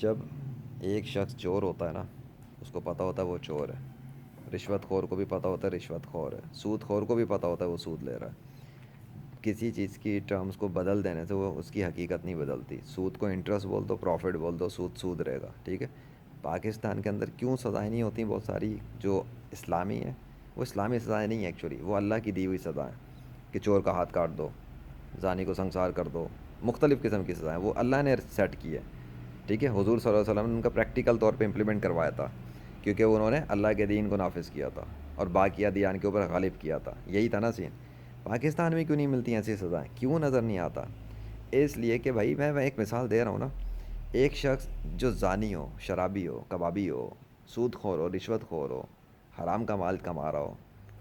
جب ایک شخص چور ہوتا ہے نا، اس کو پتہ ہوتا ہے وہ چور ہے، رشوت خور کو بھی پتہ ہوتا ہے رشوت خور ہے، سود خور کو بھی پتہ ہوتا ہے وہ سود لے رہا ہے، کسی چیز کی ٹرمز کو بدل دینے سے وہ اس کی حقیقت نہیں بدلتی، سود کو انٹرسٹ بول دو، پروفٹ بول دو، سود سود رہے گا، ٹھیک ہے۔ پاکستان کے اندر کیوں سزائیں نہیں ہوتی بہت ساری جو اسلامی ہیں؟ وہ اسلامی سزائیں نہیں ہیں ایکچولی، وہ اللہ کی دی ہوئی سزائیں، کہ چور کا ہاتھ کاٹ دو، زانی کو سنسار کر دو، مختلف قسم کی سزائیں وہ اللہ نے سیٹ کی ہے، ٹھیک ہے۔ حضور صلی اللہ علیہ وسلم نے ان کا پریکٹیکل طور پہ امپلیمنٹ کروایا تھا، کیونکہ انہوں نے اللہ کے دین کو نافذ کیا تھا اور باقی ادیان کے اوپر غالب کیا تھا، یہی تھا نا سین۔ پاکستان میں کیوں نہیں ملتی ایسی سزائیں، کیوں نظر نہیں آتا؟ اس لیے کہ بھائی میں ایک مثال دے رہا ہوں نا، ایک شخص جو زانی ہو، شرابی ہو، کبابی ہو، سود خور ہو، رشوت خور ہو، حرام کا مال کما رہا ہو،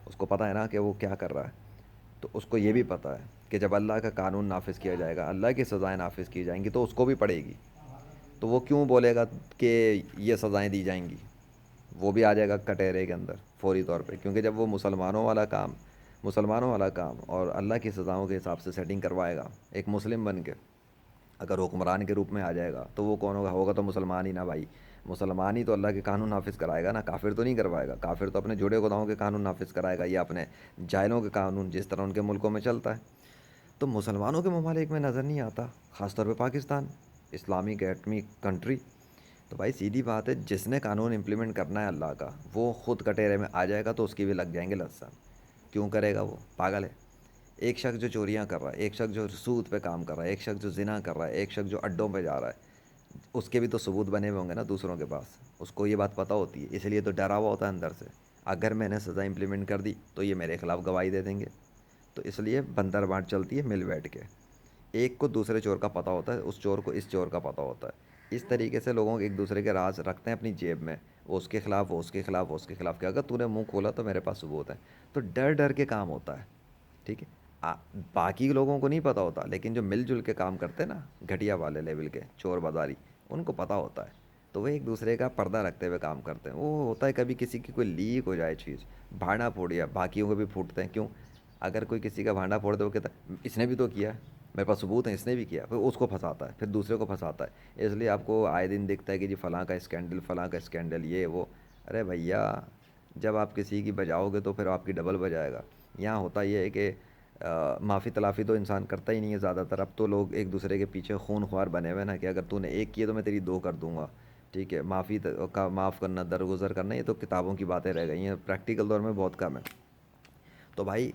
اس کو پتہ ہے نا کہ وہ کیا کر رہا ہے، تو اس کو یہ بھی پتہ ہے کہ جب اللہ کا قانون نافذ کیا جائے گا، اللہ کی سزائیں نافذ کی جائیں گی تو اس کو بھی پڑے گی، تو وہ کیوں بولے گا کہ یہ سزائیں دی جائیں گی؟ وہ بھی آ جائے گا کٹہرے کے اندر فوری طور پہ، کیونکہ جب وہ مسلمانوں والا کام اور اللہ کی سزاؤں کے حساب سے سیٹنگ کروائے گا ایک مسلم بن کے، اگر حکمران کے روپ میں آ جائے گا تو وہ کون ہوگا؟ ہوگا تو مسلمان ہی نا بھائی، مسلمان ہی تو اللہ کے قانون نافذ کرائے گا نا، کافر تو نہیں کروائے گا، کافر تو اپنے جوڑے خداؤں کے قانون نافذ کرائے گا یا اپنے جاہلوں کے قانون، جس طرح ان کے ملکوں میں چلتا ہے۔ تو مسلمانوں کے ممالک میں نظر نہیں آتا، خاص طور پہ پاکستان، اسلامک ایٹمی کنٹری۔ تو بھائی سیدھی بات ہے، جس نے قانون امپلیمنٹ کرنا ہے اللہ کا، وہ خود کٹہرے میں آ جائے گا تو اس کی بھی لگ جائیں گے لسن، کیوں کرے گا؟ وہ پاگل ہے۔ ایک شخص جو چوریاں کر رہا ہے، ایک شخص جو سود پہ کام کر رہا ہے، ایک شخص جو زنا کر رہا ہے، ایک شخص جو اڈوں پہ جا رہا ہے، اس کے بھی تو ثبوت بنے ہوئے ہوں گے نا دوسروں کے پاس، اس کو یہ بات پتہ ہوتی ہے، اس لیے تو ڈرا ہوا ہوتا ہے اندر سے، اگر میں نے سزا امپلیمنٹ کر دی تو یہ میرے خلاف گواہی دے دیں گے، تو اس لیے بندر بانٹ چلتی ہے مل بیٹھ کے، ایک کو دوسرے چور کا پتہ ہوتا ہے، اس چور کو اس چور کا پتہ ہوتا ہے، اس طریقے سے لوگوں ایک دوسرے کے راز رکھتے ہیں اپنی جیب میں، وہ اس کے خلاف، وہ اس کے خلاف، وہ اس کے خلاف، کہ اگر تو نے منہ کھولا تو میرے پاس ثبوت ہے، تو ڈر ڈر کے کام ہوتا ہے، ٹھیک ہے۔ باقی لوگوں کو نہیں پتہ ہوتا، لیکن جو مل جل کے کام کرتے ہیں نا، گھٹیا والے لیول کے چور بازاری، ان کو پتہ ہوتا ہے، تو وہ ایک دوسرے کا پردہ رکھتے ہوئے کام کرتے ہیں، وہ ہوتا ہے کبھی کسی کی کوئی لیک ہو جائے چیز، بھاڑا پھوڑ گیا، باقیوں کو بھی پھوٹتے ہیں، کیوں؟ اگر کوئی کسی کا بھانڈا پھوڑ دے، وہ کہتا ہے اس نے بھی تو کیا ہے، میرے پاس ثبوت ہے، اس نے بھی کیا، پھر اس کو پھنساتا ہے، پھر دوسرے کو پھنساتا ہے، اس لیے آپ کو آئے دن دکھتا ہے کہ جی فلاں کا اسکینڈل، فلاں کا اسکینڈل، یہ وہ، ارے بھیا جب آپ کسی کی بجاؤ گے تو پھر آپ کی ڈبل بجائے گا۔ یہاں ہوتا یہ ہے کہ معافی تلافی تو انسان کرتا ہی نہیں ہے زیادہ تر، اب تو لوگ ایک دوسرے کے پیچھے خون خوار بنے ہوئے نا، کہ اگر تو نے ایک کی ہے تو میں تیری دو کر دوں گا، ٹھیک ہے۔ کا معاف کرنا، درگزر کرنا، یہ تو کتابوں کی باتیں رہ گئی ہیں، پریکٹیکل دور میں بہت کم ہے۔ تو بھائی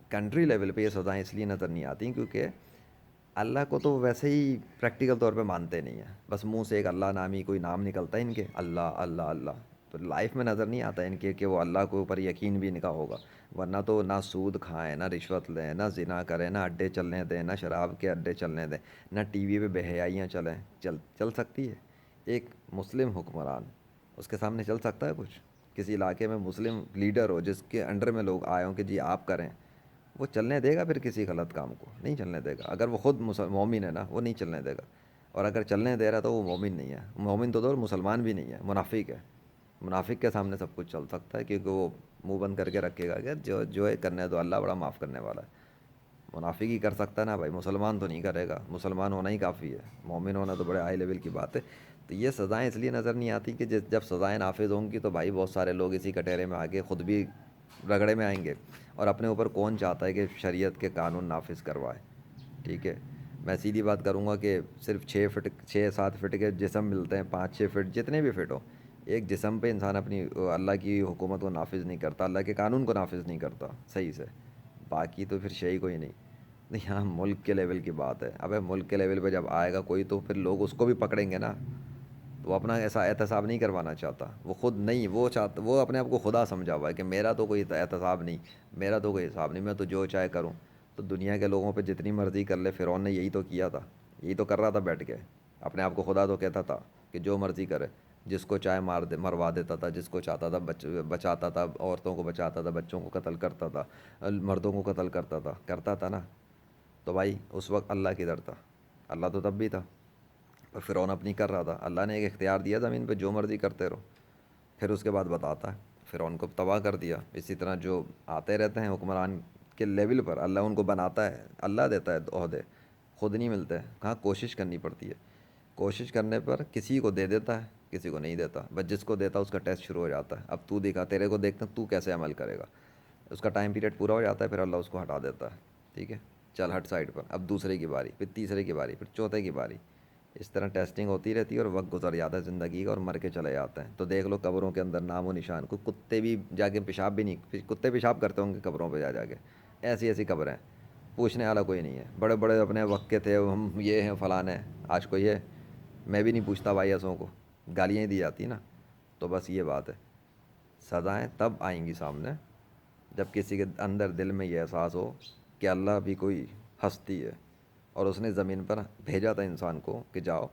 کنٹری لیول پہ یہ سزائیں اس لیے نظر نہیں آتی کیونکہ اللہ کو تو ویسے ہی پریکٹیکل طور پہ مانتے نہیں ہیں، بس منہ سے ایک اللہ نامی کوئی نام نکلتا ہے ان کے، اللہ اللہ اللہ، تو لائف میں نظر نہیں آتا ان کے کہ وہ اللہ کے اوپر یقین بھی ان کا ہوگا، ورنہ تو نہ سود کھائیں، نہ رشوت لیں، نہ زنا کریں، نہ اڈے چلنے دیں، نہ شراب کے اڈے چلنے دیں، نہ ٹی وی پہ بے حیائیاں چلیں، چل سکتی ہے ایک مسلم حکمران؟ اس کے سامنے چل سکتا ہے کچھ؟ کسی علاقے میں مسلم لیڈر ہو جس کے انڈر میں لوگ آئے ہوں کہ جی آپ کریں، وہ چلنے دے گا پھر کسی غلط کام کو؟ نہیں چلنے دے گا، اگر وہ خود مومن ہے نا، وہ نہیں چلنے دے گا، اور اگر چلنے دے رہا تو وہ مومن نہیں ہے، مومن تو دور مسلمان بھی نہیں ہے، منافق ہے، منافق کے سامنے سب کچھ چل سکتا ہے کیونکہ وہ منہ بند کر کے رکھے گا کہ جو ہے کرنے دو، اللہ بڑا معاف کرنے والا ہے، منافق ہی کر سکتا ہے نا بھائی، مسلمان تو نہیں کرے گا، مسلمان ہونا ہی کافی ہے، مومن ہونا تو بڑے ہائی لیول کی بات ہے۔ تو یہ سزائیں اس لیے نظر نہیں آتی کہ جب سزائیں نافذ ہوں گی تو بھائی بہت سارے لوگ اسی کٹہرے میں آگے خود بھی رگڑے میں آئیں گے، اور اپنے اوپر کون چاہتا ہے کہ شریعت کے قانون نافذ کروائے، ٹھیک ہے۔ میں سیدھی بات کروں گا کہ صرف 6 فٹ 6 7 فٹ کے جسم ملتے ہیں، 5 6 فٹ جتنے بھی فٹ ہو، ایک جسم پہ انسان اپنی اللہ کی حکومت کو نافذ نہیں کرتا، اللہ کے قانون کو نافذ نہیں کرتا صحیح سے، باقی تو پھر شے کوئی نہیں۔ نہیں، یہاں ملک کے لیول کی بات ہے، ابے ملک کے لیول پہ جب آئے گا کوئی تو پھر لوگ اس کو بھی پکڑیں گے نا، تو وہ اپنا ایسا احتساب نہیں کروانا چاہتا، وہ خود نہیں، وہ چاہتا، وہ اپنے آپ کو خدا سمجھا ہوا ہے کہ میرا تو کوئی احتساب نہیں، میرا تو کوئی حساب نہیں، میں تو جو چاہے کروں، تو دنیا کے لوگوں پہ جتنی مرضی کر لے، فرعون نے یہی تو کیا تھا، یہی تو کر رہا تھا بیٹھ کے، اپنے آپ کو خدا تو کہتا تھا کہ جو مرضی کرے، جس کو چاہے مروا دیتا تھا، جس کو چاہتا تھا بچاتا تھا، عورتوں کو بچاتا تھا، بچوں کو قتل کرتا تھا، مردوں کو قتل کرتا تھا نا، تو بھائی اس وقت اللہ کدھر تھا؟ اللہ تو تب بھی تھا، اور فرعون اپنی کر رہا تھا، اللہ نے ایک اختیار دیا زمین پہ جو مرضی کرتے رہو، پھر اس کے بعد بتاتا ہے، فرعون کو تباہ کر دیا۔ اسی طرح جو آتے رہتے ہیں حکمران کے لیول پر، اللہ ان کو بناتا ہے، اللہ دیتا ہے عہدے، خود نہیں ملتے، کہاں کوشش کرنی پڑتی ہے۔ کوشش کرنے پر کسی کو دے دیتا ہے، کسی کو نہیں دیتا، بس جس کو دیتا ہے اس کا ٹیسٹ شروع ہو جاتا ہے، اب تو دکھا، تیرے کو دیکھتا تو کیسے عمل کرے گا، اس کا ٹائم پیریڈ پورا ہو جاتا ہے، پھر اللہ اس کو ہٹا دیتا ہے، ٹھیک ہے، چل ہٹ سائڈ پر، اب دوسرے کی باری، پھر تیسرے کی باری، پھر چوتھے کی باری، اس طرح ٹیسٹنگ ہوتی رہتی ہے اور وقت گزر جاتا ہے زندگی کا اور مر کے چلے جاتے ہیں، تو دیکھ لو قبروں کے اندر نام و نشان، کوئی کتے بھی جا کے پیشاب بھی نہیں، کتے پیشاب کرتے ہوں گے قبروں پہ جا کے، ایسی ایسی قبریں ہیں، پوچھنے والا کوئی نہیں ہے، بڑے بڑے اپنے وقت کے تھے ہم یہ ہیں فلاں ہیں، آج کوئی ہے؟ میں بھی نہیں پوچھتا بھائی ایسوں کو، گالیاں ہی دی جاتی نا، تو بس یہ بات ہے، سزائیں تب آئیں گی سامنے جب کسی کے اندر دل میں یہ احساس ہو کہ اللہ بھی کوئی ہستی ہے اور اس نے زمین پر بھیجا تھا انسان کو کہ جاؤ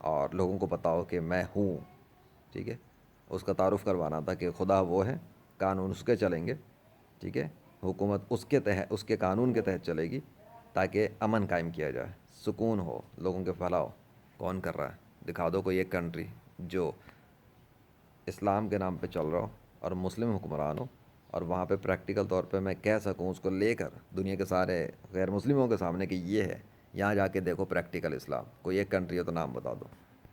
اور لوگوں کو بتاؤ کہ میں ہوں، ٹھیک ہے، اس کا تعارف کروانا تھا کہ خدا وہ ہے، قانون اس کے چلیں گے، ٹھیک ہے، حکومت اس کے تحت، اس کے قانون کے تحت چلے گی، تاکہ امن قائم کیا جائے، سکون ہو، لوگوں کے فلاح ہو۔ کون کر رہا ہے؟ دکھا دو کوئی ایک کنٹری جو اسلام کے نام پہ چل رہا ہو اور مسلم حکمران ہو، اور وہاں پہ پریکٹیکل طور پہ میں کہہ سکوں اس کو لے کر دنیا کے سارے غیر مسلموں کے سامنے کہ یہ ہے، یہاں جا کے دیکھو پریکٹیکل اسلام، کوئی ایک کنٹری ہو تو نام بتا دو۔